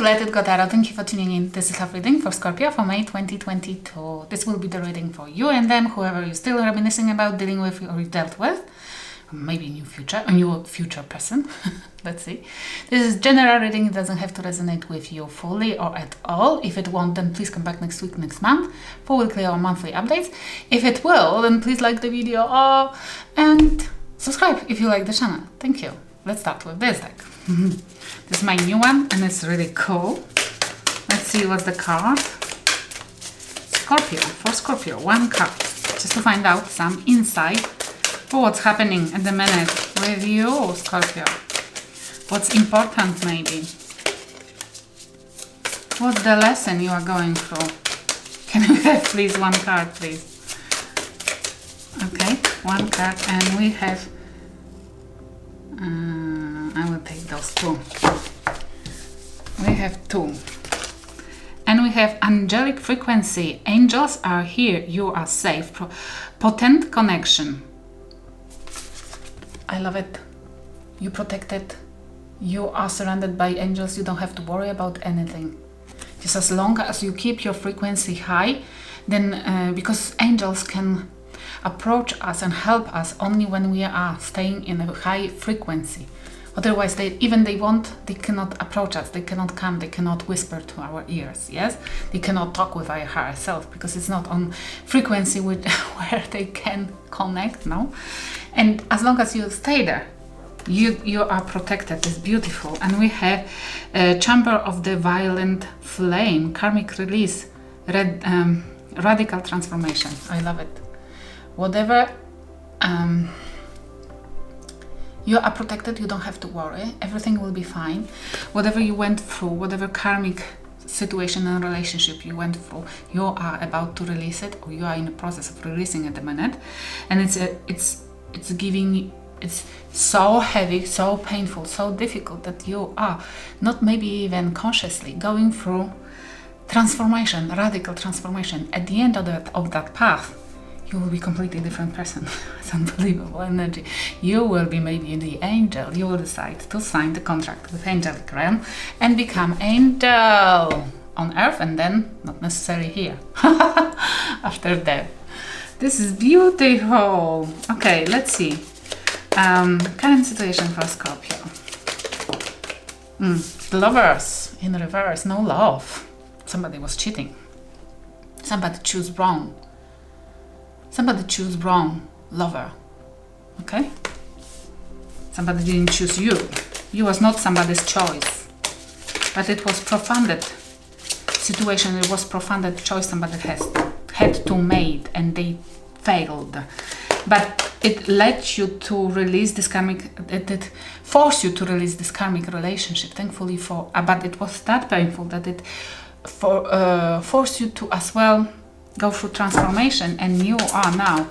Let It Go Tarot. Thank you for tuning in. This is Love Reading for Scorpio for May 2022. This will be the reading for you and them, whoever you're still reminiscing about, dealing with, or you dealt with. Maybe a new future person. Let's see. This is general reading. It doesn't have to resonate with you fully or at all. If it won't, then please come back next week, next month for weekly or monthly updates. If it will, then please like the video and subscribe if you like the channel. Thank you. Let's start with this deck. This is my new one and it's really cool. Let's see what's the card. Scorpio, for Scorpio, one card. Just to find out some insight for what's happening at the minute with you, Scorpio. What's important maybe. What's the lesson you are going through? Can we have please one card, please? Okay, one card, and we have I will take those two. We have two. And we have angelic frequency. Angels are here. You are safe. Potent connection. I love it. You protected. You are surrounded by angels. You don't have to worry about anything. Just as long as you keep your frequency high, then because angels can approach us and help us only when we are staying in a high frequency. Otherwise, they cannot approach us, they cannot come, they cannot whisper to our ears, yes? They cannot talk with our higher self because it's not on frequency where they can connect, no? And as long as you stay there, you are protected. It's beautiful. And we have Chamber of the Violent Flame, Karmic Release, Radical Transformation. I love it. Whatever you are protected, you don't have to worry, everything will be fine. Whatever you went through, whatever karmic situation and relationship you went through, you are about to release it, or you are in the process of releasing at the minute. And it's so heavy, so painful, so difficult that you are not maybe even consciously going through transformation, radical transformation. At the end of that path, you will be a completely different person. It's unbelievable energy. You will be maybe the angel. You will decide to sign the contract with angelic realm and become angel on earth, and then not necessarily here after death. This is beautiful. Okay, let's see. Current situation for Scorpio. The Lovers in reverse. No love. Somebody was cheating. Somebody chose wrong. Somebody choose wrong lover, okay? Somebody didn't choose you. You was not somebody's choice, but it was profounded situation. It was profounded choice somebody had to make, and they failed. But it led you to release this karmic. It forced you to release this karmic relationship. Thankfully but it was that painful that it forced you to as well go through transformation, and you are now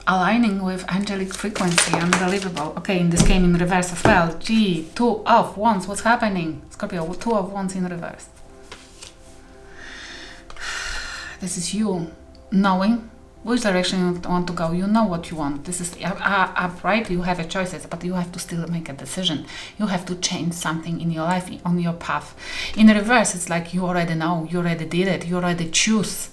aligning with angelic frequency. Unbelievable. Okay, in this game in reverse as well. Gee, 2 of Wands. What's happening? Scorpio, 2 of Wands in reverse. This is you knowing which direction you want to go. You know what you want. This is upright. You have a choices, but you have to still make a decision. You have to change something in your life, on your path. In reverse, it's like you already know, you already did it, you already choose.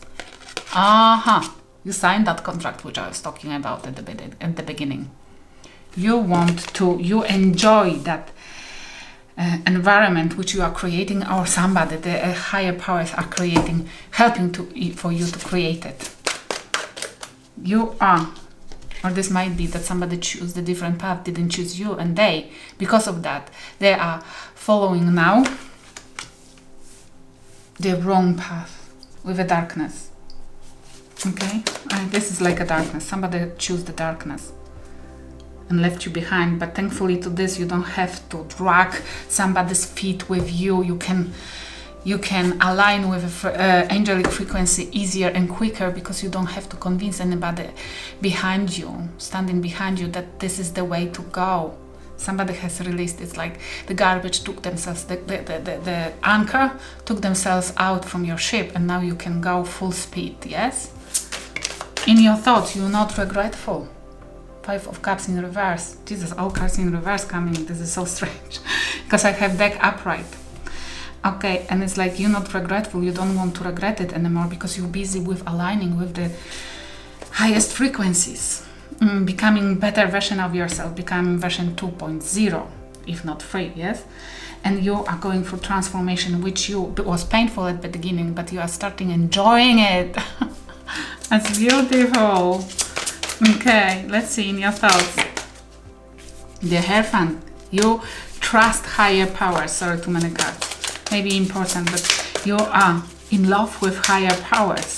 You signed that contract which I was talking about at the beginning. You enjoy that environment which you are creating, or somebody, the higher powers are creating, helping for you to create it. You are, or this might be that somebody chose the different path, didn't choose you, and because of that, they are following now the wrong path with a darkness. Okay, this is like a darkness. Somebody chose the darkness and left you behind, but thankfully to this you don't have to drag somebody's feet with you. You can align with angelic frequency easier and quicker, because you don't have to convince anybody behind you, standing behind you, that this is the way to go. Somebody has released. It's like the garbage took themselves, the anchor took themselves out from your ship, and now you can go full speed, yes? In your thoughts, you're not regretful. 5 of Cups in reverse. Jesus, all cards in reverse coming. This is so strange because I have deck upright. Okay, and it's like you're not regretful, you don't want to regret it anymore because you're busy with aligning with the highest frequencies, becoming better version of yourself, becoming version 2.0, if not 3, yes? And you are going through transformation, which was painful at the beginning, but you are starting enjoying it. That's beautiful. Okay, let's see in your thoughts. The Hierophant, you trust higher power. Sorry, too many cards. Maybe important, but you are in love with higher powers,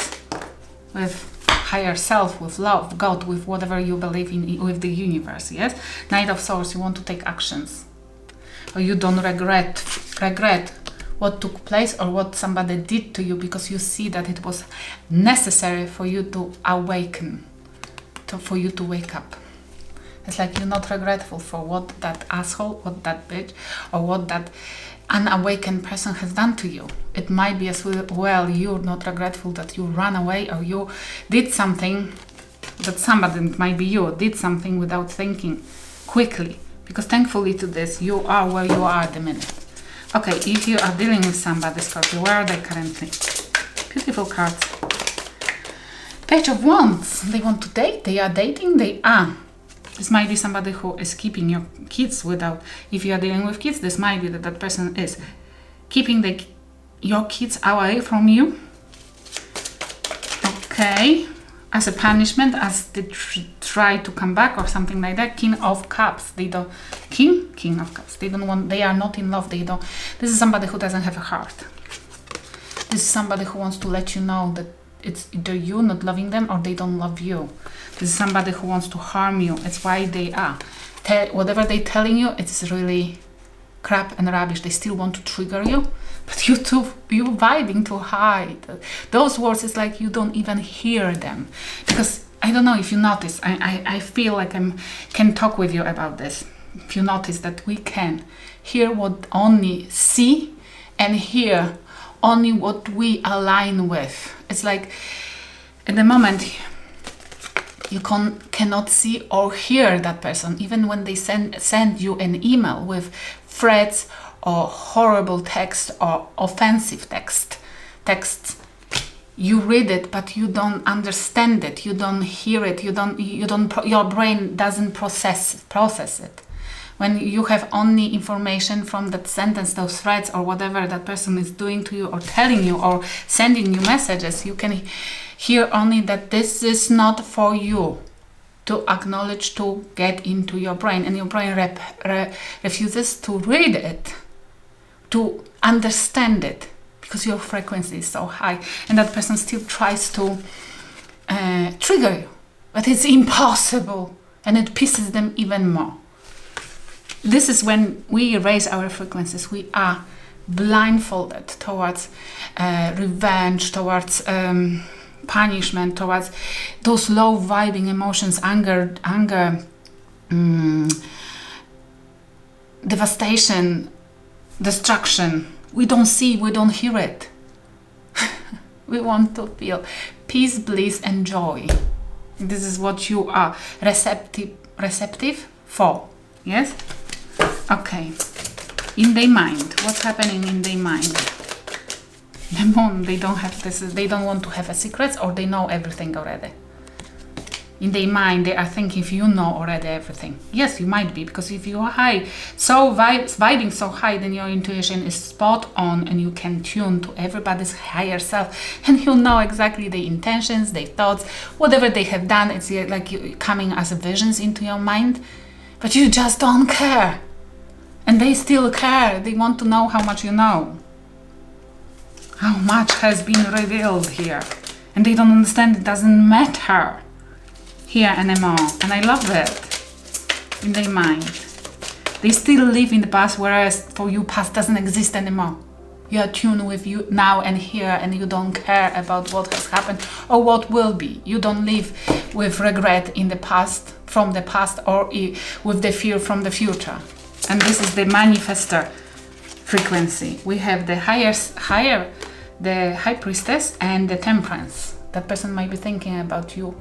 with higher self, with love, God, with whatever you believe in, with the universe, yes? Knight of Swords, you want to take actions. Or you don't regret what took place or what somebody did to you because you see that it was necessary for you to awaken, for you to wake up. It's like you're not regretful for what that asshole, what that bitch, or what that unawakened person has done to you. It might be as well you're not regretful that you ran away or you did something that somebody, it might be you, did something without thinking quickly. Because thankfully to this, you are where you are at the minute. Okay, if you are dealing with somebody, Scorpio, where are they currently? Beautiful cards. Page of Wands. They want to date, they are dating, they are. This might be somebody who is keeping your kids without, if you are dealing with kids, this might be that that person is keeping your kids away from you. Okay, as a punishment, as they try to come back or something like that. King of Cups, they don't, King of Cups, they don't want, they are not in love, they don't, this is somebody who doesn't have a heart. This is somebody who wants to let you know that it's either you not loving them or they don't love you. This is somebody who wants to harm you. It's why they are. Whatever they're telling you, it's really crap and rubbish. They still want to trigger you, but you're vibing too high. Those words, it's like you don't even hear them. Because I don't know if you notice, I feel like I can talk with you about this. If you notice that we can hear what only see and hear only what we align with. It's like at the moment you cannot see or hear that person, even when they send you an email with threats or horrible text or offensive texts. You read it, but you don't understand it. You don't hear it. Your brain doesn't process it. When you have only information from that sentence, those threats or whatever that person is doing to you or telling you or sending you messages, you can hear only that this is not for you to acknowledge, to get into your brain. And your brain refuses to read it, to understand it, because your frequency is so high. And that person still tries to trigger you. But it's impossible. And it pisses them even more. This is when we raise our frequencies. We are blindfolded towards revenge, towards punishment, towards those low vibing emotions, anger, devastation, destruction. We don't see, we don't hear it. We want to feel peace, bliss, and joy. This is what you are receptive for. Yes? Okay. In their mind, what's happening in their mind? The Moon, they don't have this, they don't want to have a secret, or they know everything already. In their mind, they are thinking if you know already everything. Yes, you might be, because if you are high, so vibing so high, then your intuition is spot on and you can tune to everybody's higher self and you know exactly their intentions, their thoughts, whatever they have done. It's like coming as visions into your mind, but you just don't care. And they still care. They want to know how much you know. How much has been revealed here. And they don't understand it doesn't matter here anymore. And I love it. In their mind. They still live in the past, whereas for you past doesn't exist anymore. You are tuned with you now and here, and you don't care about what has happened or what will be. You don't live with regret in the past, from the past, or with the fear from the future. And this is the manifestor frequency. We have the the High Priestess and the Temperance. That person might be thinking about you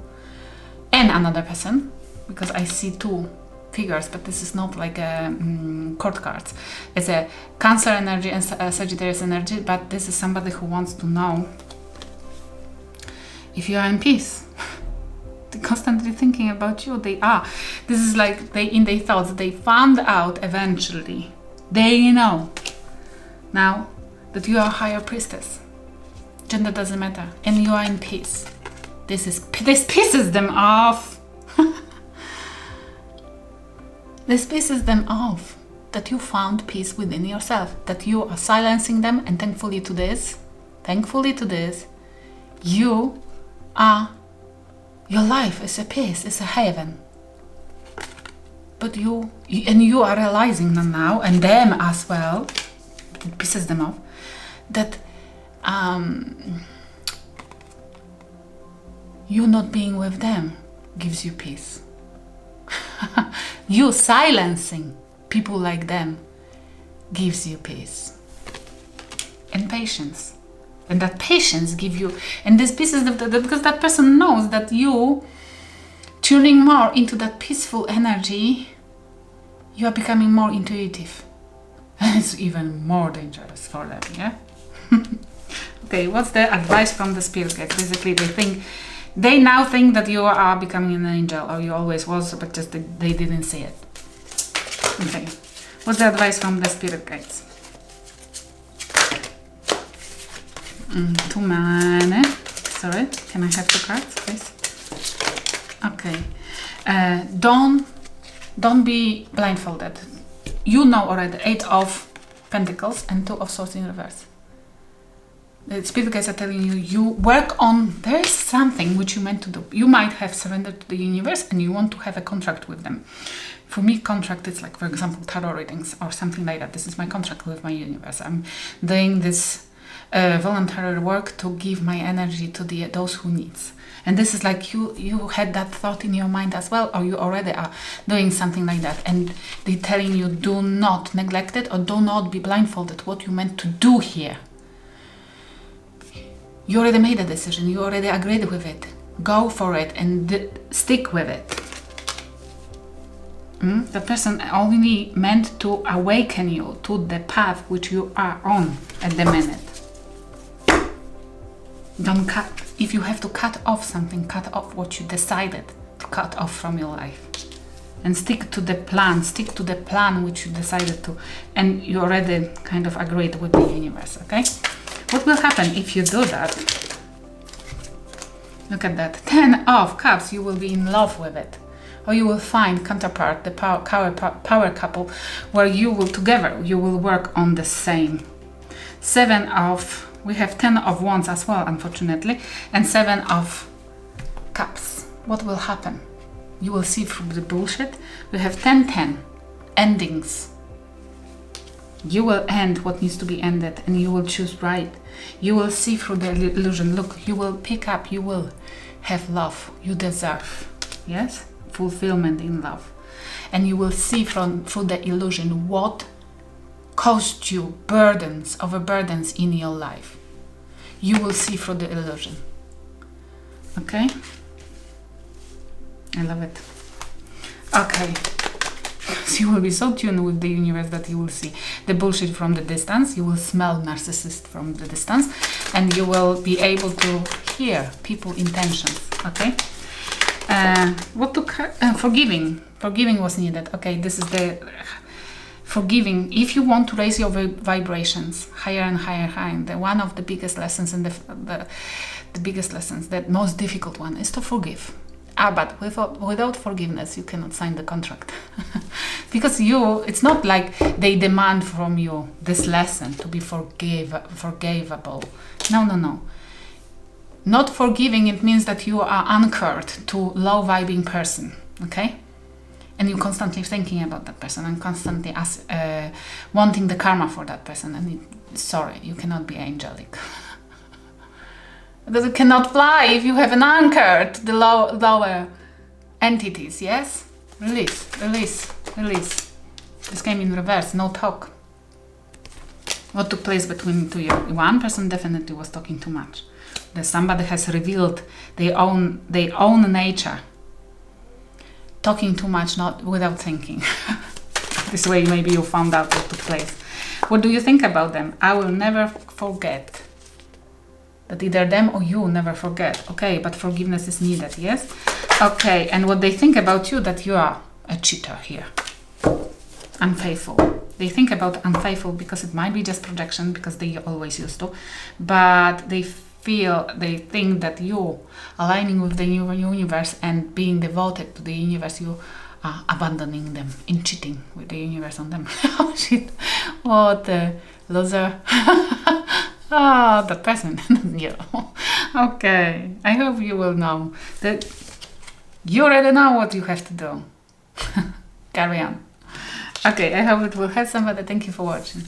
and another person, because I see two figures, but this is not like a court cards. It's a Cancer energy and Sagittarius energy, but this is somebody who wants to know if you are in peace. They're constantly thinking about you. They are. This is like they in their thoughts. They found out eventually. They know now that you are a higher priestess. Gender doesn't matter, and you are in peace. This pisses them off. This pisses them off that you found peace within yourself, that you are silencing them, and thankfully to this, you are, your life is a peace, it's a heaven. But you are realizing now, and them as well, it pisses them off, that you not being with them gives you peace. You silencing people like them gives you peace and patience. And that patience give you, and this peace is because that person knows that you tuning more into that peaceful energy, you are becoming more intuitive. And it's even more dangerous for them, yeah? Okay, what's the advice from the spirit guides? Basically, they now think that you are becoming an angel, or you always was, but just they didn't see it. Okay, what's the advice from the spirit guides? Too many. Sorry, can I have 2 cards, please? Okay, don't be blindfolded. You know already 8 of Pentacles and 2 of Swords in reverse. The spirit guides are telling you, you work on, there is something which you meant to do. You might have surrendered to the universe and you want to have a contract with them. For me, contract is like, for example, tarot readings or something like that. This is my contract with my universe. I'm doing this voluntary work to give my energy to those who needs. And this is like you had that thought in your mind as well, or you already are doing something like that. And they're telling you, do not neglect it or do not be blindfolded what you meant to do here. You already made a decision, you already agreed with it. Go for it and stick with it. The person only meant to awaken you to the path which you are on at the minute. Don't cut. If you have to cut off something, cut off what you decided to cut off from your life. And stick to the plan which you decided to. And you already kind of agreed with the universe, okay? What will happen if you do that? Look at that. 10 of Cups, you will be in love with it. Or you will find counterpart, the power couple, where you will together, you will work on the same. 7 of, we have 10 of Wands as well, unfortunately, and 7 of Cups. What will happen? You will see through the bullshit. We have 10-10, endings. You will end what needs to be ended and you will choose right. You will see through the illusion. Look, you will pick up, you will have love. You deserve, yes? Fulfillment in love. And you will see through the illusion what caused you overburdens in your life. You will see through the illusion. Okay? I love it. Okay. So you will be so tuned with the universe that you will see the bullshit from the distance. You will smell narcissist from the distance. And you will be able to hear people's intentions. Okay? Forgiving. Forgiving was needed. Okay, this is the forgiving. If you want to raise your vibrations higher and higher, the one of the biggest lessons and the biggest lessons, the most difficult one is to forgive. But without forgiveness, you cannot sign the contract. Because it's not like they demand from you this lesson to be forgivable. No. Not forgiving, it means that you are anchored to low-vibing person, okay? And you're constantly thinking about that person and constantly wanting the karma for that person. And sorry, you cannot be angelic. Because you cannot fly if you have an anchor to the lower entities, yes? Release. This came in reverse, no talk. What took place between you? One person definitely was talking too much. That somebody has revealed their own nature talking too much, not without thinking. This way maybe you found out what took place. What do you think about them? I will never forget. That either them or you never forget. Okay, but forgiveness is needed, yes? Okay, and what they think about you, that you are a cheater here. Unfaithful. They think about unfaithful because it might be just projection, because they always used to, but they think that you aligning with the universe and being devoted to the universe, you are abandoning them in cheating with the universe on them. Oh shit, what a loser. Ah, the person. Yeah. Okay, I hope you will know that you already know what you have to do. Carry on. Okay, I hope it will help somebody. Thank you for watching.